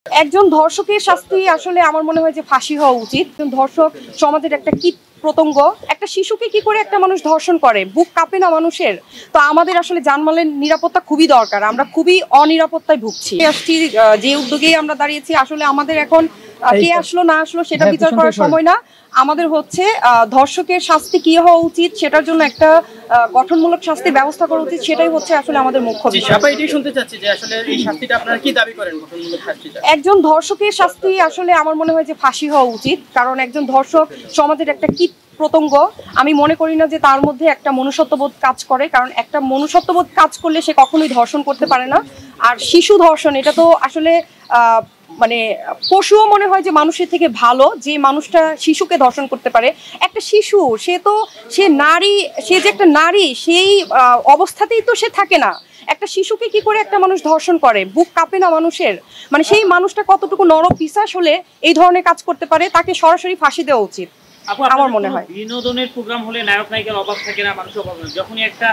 একজন ধর্ষকের শাস্তি আসলে আমার মনে হয় যে ফাঁসি হওয়া উচিত। ধর্ষক সমাজের একটা কীট প্রত্যঙ্গ। একটা শিশুকে কি করে একটা মানুষ ধর্ষণ করে, বুক কাঁপে না মানুষের? তো আমাদের আসলে জানমালের নিরাপত্তা খুবই দরকার। আমরা খুবই অনিরাপত্তায় ভুগছি। আসছি যে উদ্যোগেই আমরা দাঁড়িয়েছি, আসলে আমাদের এখন কে আসলো না আসলো সেটা বিচার করার সময় না। আমাদের হচ্ছে ধর্ষকের শাস্তি কি হওয়া উচিত, সেটার জন্য একটা গঠনমূলক শাস্তির ব্যবস্থা করা উচিত, সেটাই হচ্ছে আসলে আমাদের মুখ্য বিষয়। এটাই শুনতে চাচ্ছি যে আসলে এই শাস্তিটা আপনারা কি দাবি করেন, গঠনমূলক শাস্তিটা? একজন ধর্ষকের শাস্তি আসলে আমার মনে হয় যে ফাঁসি হওয়া উচিত, কারণ একজন ধর্ষক সমাজের একটা কীট প্রত্যঙ্গ। আমি মনে করি না যে তার মধ্যে একটা মনুষ্যত্ববোধ কাজ করে, কারণ একটা মনুষ্যত্ববোধ কাজ করলে সে কখনোই ধর্ষণ করতে পারে না। আর শিশু ধর্ষণ এটা তো আসলে মানে পশুও মনে হয় যে মানুষের থেকে ভালো, যে মানুষটা শিশুকে ধর্ষণ করতে পারে। একটা শিশু সে নারী, সে যে একটা নারী সেই অবস্থাতেই তো সে থাকে না। একটা শিশুকে কি করে একটা মানুষ ধর্ষণ করে, বুক কাঁপে না মানুষের? মানে সেই মানুষটা কতটুকু নরপিশাচ হলে এই ধরনের কাজ করতে পারে, তাকে সরাসরি ফাঁসি দেওয়া উচিত আমার মনে হয়। বিনোদনের প্রোগ্রাম হলে নায়ক নায়িকার অভাব থাকে না, মানুষের অভাব নেই। যখনই একটা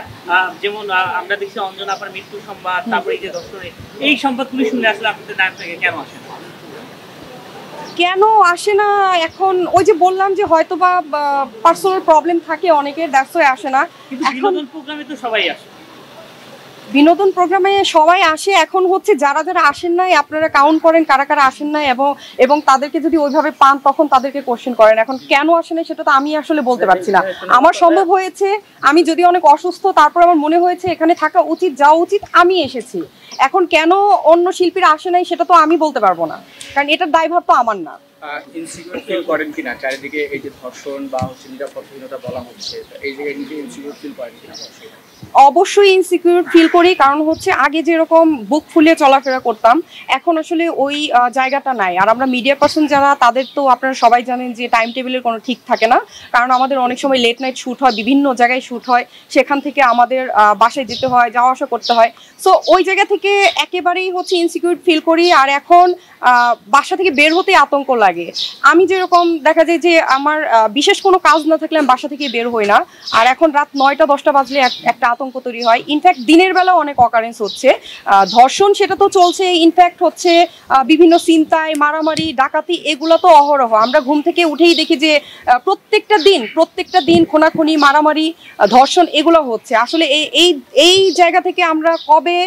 যেমন আমরা দেখছি অঞ্জনা আপার মৃত্যু সংবাদ, তারপরে এই যে দর্শনে এই সংবাদগুলি শুনলে আসলে আপনাদের নায়ক নায়িকা কেন আসে না? এখন ওই যে বললাম যে হয়তো বা পার্সোনাল প্রবলেম থাকে অনেকের, দ্যাটস ওয়াই আসে না। এখন প্রোগ্রামে তো সবাই আসে, বিনোদন প্রোগ্রামে সবাই আসে। এখন হচ্ছে যারা যারা আসেন নাই আপনারা কাউন্ট করেন কারা কারা আসেন নাই, এবং তাদেরকে যদি ওইভাবে পান তখন তাদেরকে কোশ্চেন করেন। এখন কেন আসে না সেটা তো আমি আসলে বলতে পারছি না। আমার সম্ভব হয়েছে, আমি যদি অনেক অসুস্থ, তারপর আমার মনে হয়েছে এখানে থাকা উচিত, যাওয়া উচিত, আমি এসেছি। এখন কেন অন্য শিল্পীরা আসে নাই সেটা তো আমি বলতে পারবো না, কারণ এটার দায়ভার তো আমার না। ইনসিকিউর ফিল করেন কিনা চারিদিকে এই যে ধর্ষণ বা নিরাপত্তাহীনতা বলা হচ্ছে, এই জায়গায় নিজে ইনসিকিউর ফিল করেন কিনা? অবশ্যই ইনসিকিউর ফিল করি, কারণ হচ্ছে আগে যেরকম বুক ফুলিয়ে চলাফেরা করতাম, এখন আসলে ওই জায়গাটা নাই। আর আমরা মিডিয়া পার্সন যারা, তাদের তো আপনারা সবাই জানেন যে টাইম টেবিলের কোনো ঠিক থাকে না, কারণ আমাদের অনেক সময় লেট নাইট শ্যুট হয়, বিভিন্ন জায়গায় শ্যুট হয়, সেখান থেকে আমাদের বাসায় যেতে হয়, যাওয়া আসা করতে হয়। সো ওই জায়গা থেকে একেবারেই হচ্ছে ইনসিকিউর ফিল করি। আর এখন বাসা থেকে বের হতে আতঙ্ক লাগে। আমি যেরকম দেখা যায় যে আমার বিশেষ কোনো কাজ না থাকলে আমি বাসা থেকে বের হই না। আর এখন রাত 9টা 10টা বাজলে একটা আতঙ্ক তৈরি হয়। ইনফ্যাক্ট দিনের বেলা অনেক অকারেন্স হচ্ছে, ধর্ষণ সেটা তো চলছে, ইনফ্যাক্ট হচ্ছে বিভিন্ন চিন্তায় মারামারি ডাকাতি, এগুলো তো অহরহ। আমরা ঘুম থেকে উঠেই দেখি যে প্রত্যেকটা দিন খুনাখুনি মারামারি ধর্ষণ এগুলো হচ্ছে। আসলে এই জায়গা থেকে আমরা কবে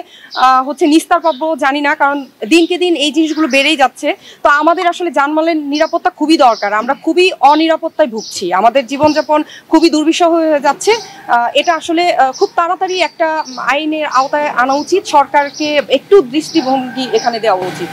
হচ্ছে নিস্তার পাবো জানি না, কারণ দিনকে দিন এই জিনিসগুলো বেড়েই যাচ্ছে। তো আমাদের আসলে জানমালের নিরাপত্তা খুবই দরকার। আমরা খুবই অনিরাপত্তায় ভুগছি, আমাদের জীবনযাপন খুবই দুর্বিষহ হয়ে যাচ্ছে। এটা আসলে খুব তাড়াতাড়ি একটা আইনের আওতায় আনা উচিত, সরকারকে একটু দৃষ্টিভঙ্গি এখানে দেওয়া উচিত।